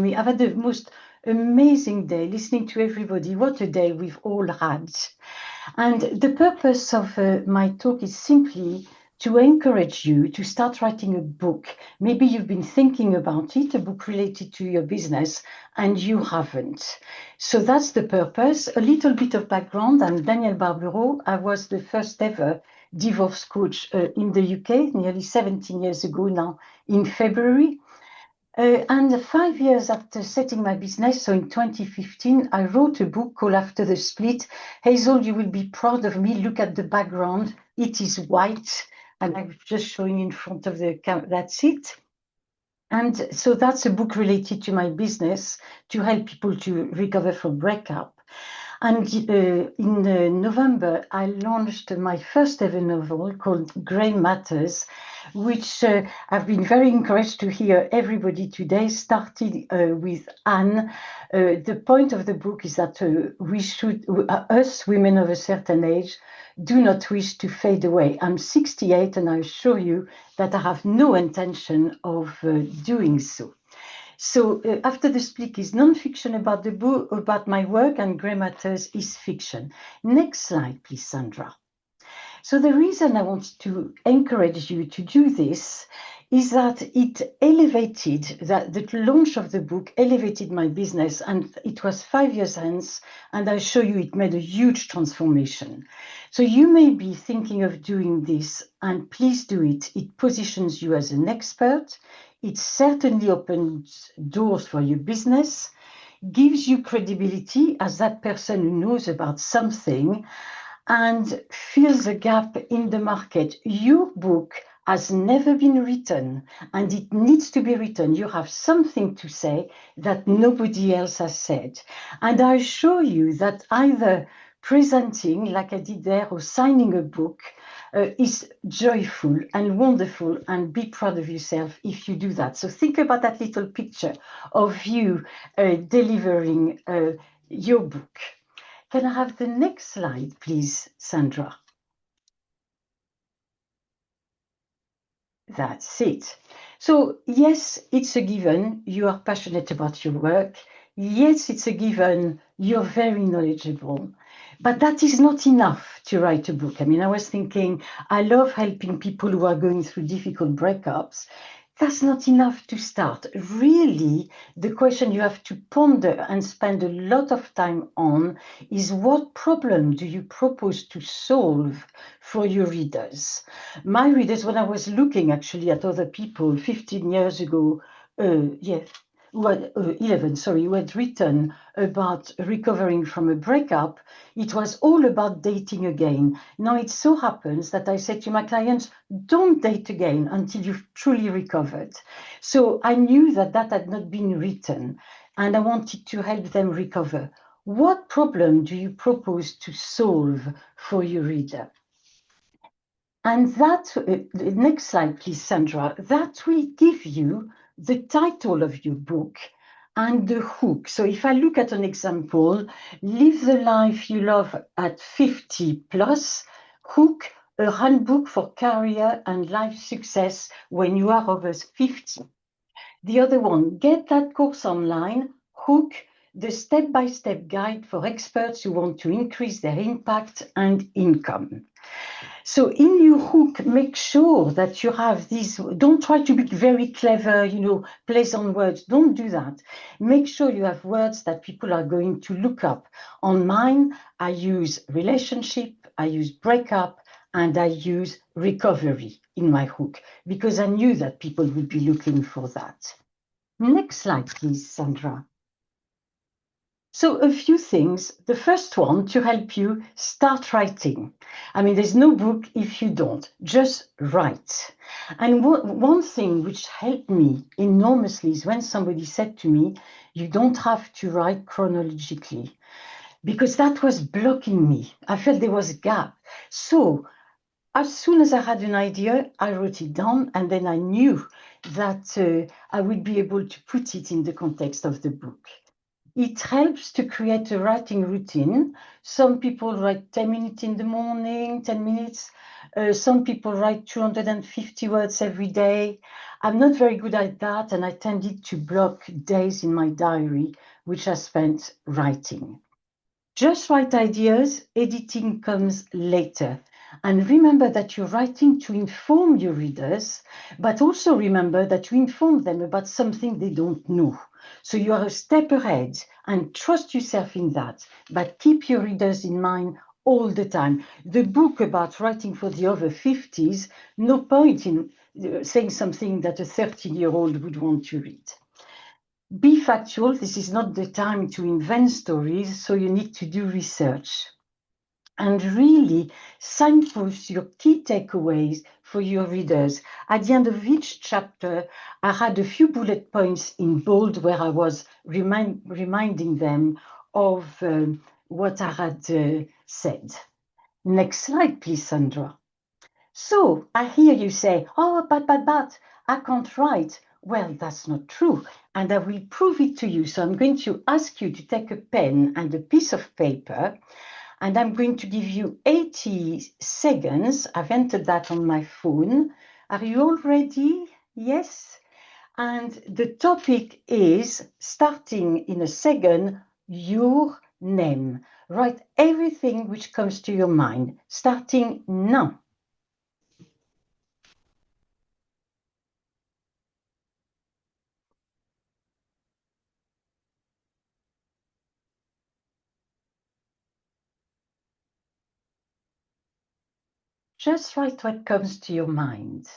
me. I've had the most amazing day listening to everybody. What a day we've all had. And the purpose of my talk is simply to encourage you to start writing a book. Maybe you've been thinking about it, a book related to your business, and you haven't. So that's the purpose. A little bit of background. I'm Danielle Barbereau. I was the first ever divorce coach in the UK nearly 17 years ago now in February. And 5 years after setting my business, so in 2015, I wrote a book called After the Split. Hazel, you will be proud of me. Look at the background. It is white, and I'm just showing in front of the camera. That's it. And so that's a book related to my business to help people to recover from breakup. And in November, I launched my first ever novel called Grey Matters, which I've been very encouraged to hear everybody today, started with Anne. The point of the book is that we should, us women of a certain age, do not wish to fade away. I'm 68 and I assure you that I have no intention of doing so. So After the Split is non-fiction about the book, about my work, and Grey Matters is fiction. Next slide, please, Sandra. So the reason I want to encourage you to do this is that it elevated, that the launch of the book elevated my business, and it was 5 years hence, and I show you it made a huge transformation. So you may be thinking of doing this, and please do it. It positions you as an expert. It certainly opens doors for your business, gives you credibility as that person who knows about something, and fills a gap in the market. Your book has never been written, and it needs to be written. You have something to say that nobody else has said. And I assure you that either presenting, like I did there, or signing a book is joyful and wonderful, and be proud of yourself if you do that. So think about that little picture of you delivering your book. Can I have the next slide, please, Sandra? That's it. So yes, it's a given you are passionate about your work. Yes, it's a given you're very knowledgeable. But that is not enough to write a book. I mean, I was thinking, I love helping people who are going through difficult breakups. That's not enough to start. Really, the question you have to ponder and spend a lot of time on is, what problem do you propose to solve for your readers? My readers, when I was looking actually at other people 15 years ago, who had 11, sorry, who had written about recovering from a breakup, it was all about dating again. Now it so happens that I said to my clients, don't date again until you've truly recovered. So I knew that that had not been written, and I wanted to help them recover. What problem do you propose to solve for your reader? And that, next slide, please, Sandra, that will give you the title of your book and the hook. So if I look at an example, Live the Life You Love at 50 plus, hook, a handbook for career and life success when you are over 50. The other one, Get That Course Online, hook, the step-by-step guide for experts who want to increase their impact and income. So in your hook, make sure that you have these, don't try to be very clever, plays on words, don't do that. Make sure you have words that people are going to look up. On mine, I use relationship, I use breakup, and I use recovery in my hook, because I knew that people would be looking for that. Next slide, please, Sandra. So a few things. The first one, to help you start writing. I mean, there's no book if you don't, just write. And one thing which helped me enormously is when somebody said to me, you don't have to write chronologically, because that was blocking me. I felt there was a gap. So as soon as I had an idea, I wrote it down, and then I knew that I would be able to put it in the context of the book. It helps to create a writing routine. Some people write 10 minutes in the morning, 10 minutes. Some people write 250 words every day. I'm not very good at that, and I tended to block days in my diary, which I spent writing. Just write ideas, editing comes later. And remember that you're writing to inform your readers, but also remember that you inform them about something they don't know. So you are a step ahead and trust yourself in that, but keep your readers in mind all the time. The book about writing for the over 50s, no point in saying something that a 13-year-old would want to read. Be factual. This is not the time to invent stories, so you need to do research. And really signpost your key takeaways for your readers. At the end of each chapter, I had a few bullet points in bold where I was reminding them of what I had said. Next slide, please, Sandra. So I hear you say, oh, but, I can't write. Well, that's not true. And I will prove it to you. So I'm going to ask you to take a pen and a piece of paper, and I'm going to give you 80 seconds. I've entered that on my phone. Are you all ready? Yes. And the topic is, starting in a second, your name. Write everything which comes to your mind, starting now. Just write what comes to your mind.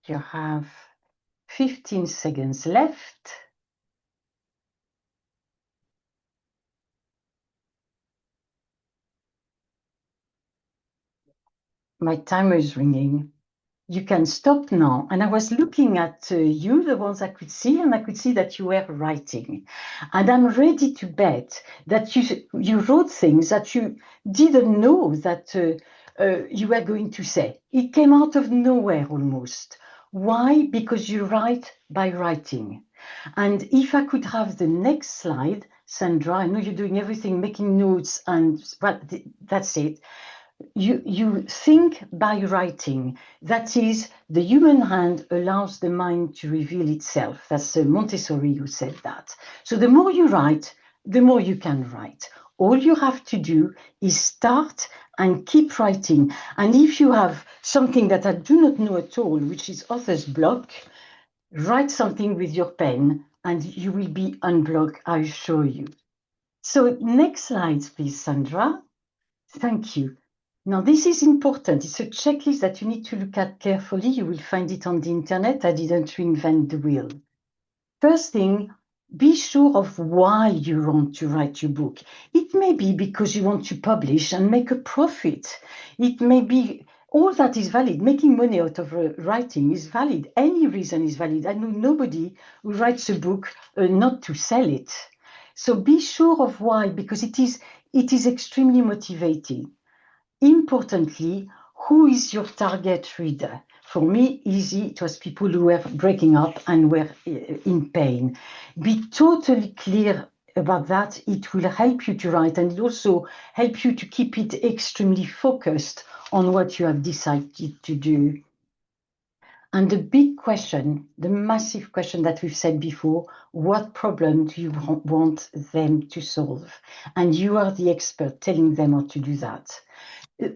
You have 15 seconds left. My timer is ringing. You can stop now. And I was looking at you, the ones I could see, and I could see that you were writing. And I'm ready to bet that you wrote things that you didn't know that you were going to say. It came out of nowhere almost. Why? Because you write by writing. And if I could have the next slide, Sandra, I know you're doing everything, making notes, and well, that's it. You think by writing. That is, the human hand allows the mind to reveal itself. That's Montessori who said that. So the more you write, the more you can write. All you have to do is start and keep writing. And if you have something that I do not know at all, which is author's block, write something with your pen and you will be unblocked, I assure you. So next slide, please, Sandra. Thank you. Now, this is important. It's a checklist that you need to look at carefully. You will find it on the internet. I didn't reinvent the wheel. First thing, be sure of why you want to write your book. It may be because you want to publish and make a profit. It may be, all that is valid. Making money out of writing is valid. Any reason is valid. I know nobody who writes a book not to sell it. So be sure of why, because it is extremely motivating. Importantly, who is your target reader? For me, easy, it was people who were breaking up and were in pain. Be totally clear about that. It will help you to write, and it also help you to keep it extremely focused on what you have decided to do. And the big question, the massive question that we've said before, what problem do you want them to solve? And you are the expert telling them how to do that.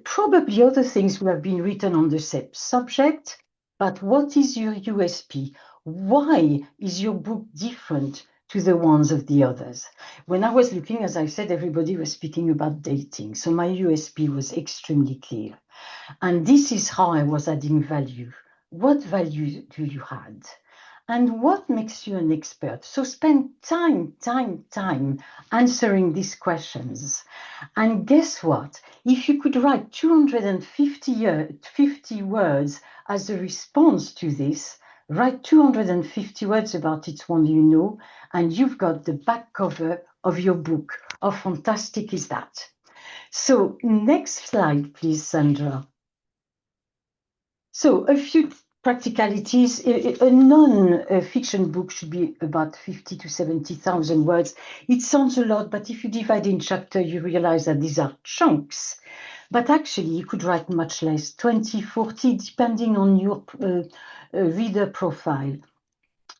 Probably other things will have been written on the subject, but what is your USP? Why is your book different to the ones of the others? When I was looking, as I said, everybody was speaking about dating. So my USP was extremely clear. And this is how I was adding value. What value do you add? And what makes you an expert? So spend time answering these questions. And guess what? If you could write 250 words as a response to this, write 250 words about each one you know, and you've got the back cover of your book. How fantastic is that? So next slide, please, Sandra. So a few practicalities. A non-fiction book should be about 50 to 70,000 words. It sounds a lot, but if you divide in chapter, you realize that these are chunks. But actually, you could write much less, 20, 40, depending on your reader profile.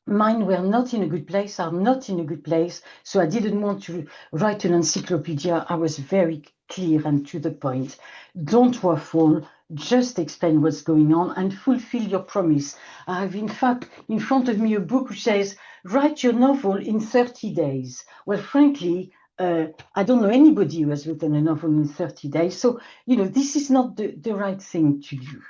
Mine were not in a good place, are not in a good place, so I didn't want to write an encyclopedia. I was very clear and to the point. Don't waffle, just explain what's going on and fulfill your promise. I have, in fact, in front of me a book which says, write your novel in 30 days. Well, frankly, I don't know anybody who has written a novel in 30 days. So, this is not the right thing to do.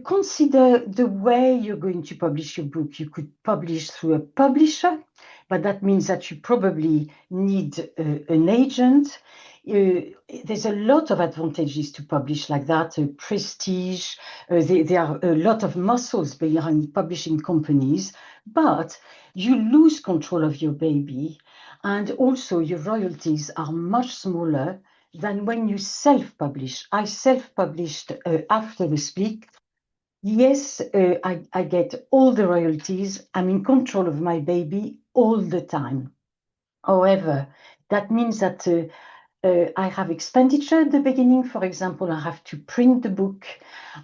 Consider the way you're going to publish your book. You could publish through a publisher, but that means that you probably need an agent. There's a lot of advantages to publish like that, prestige. There are a lot of muscles behind publishing companies, but you lose control of your baby, and also your royalties are much smaller than when you self-publish. I self-published after the speak. Yes, I get all the royalties. I'm in control of my baby all the time. However, that means that I have expenditure at the beginning. For example, I have to print the book,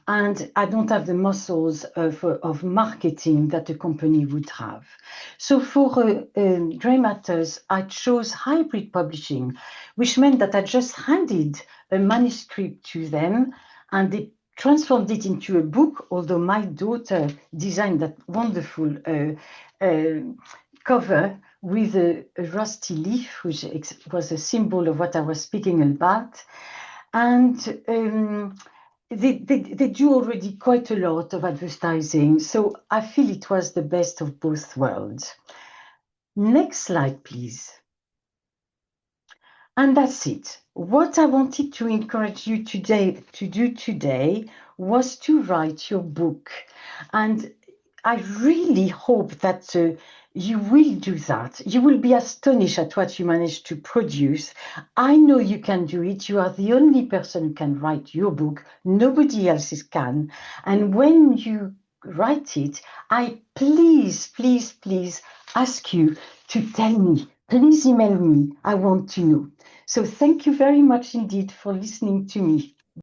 and I don't have the muscles of marketing that a company would have. So for Grey Matters, I chose hybrid publishing, which meant that I just handed a manuscript to them, and they transformed it into a book, although my daughter designed that wonderful cover with a rusty leaf, which was a symbol of what I was speaking about. And they do already quite a lot of advertising. So I feel it was the best of both worlds. Next slide, please. And that's it. What I wanted to encourage you to do today was to write your book. And I really hope that you will do that. You will be astonished at what you manage to produce. I know you can do it. You are the only person who can write your book. Nobody else can. And when you write it, I please ask you to tell me. Please email me. I want to know. So thank you very much indeed for listening to me.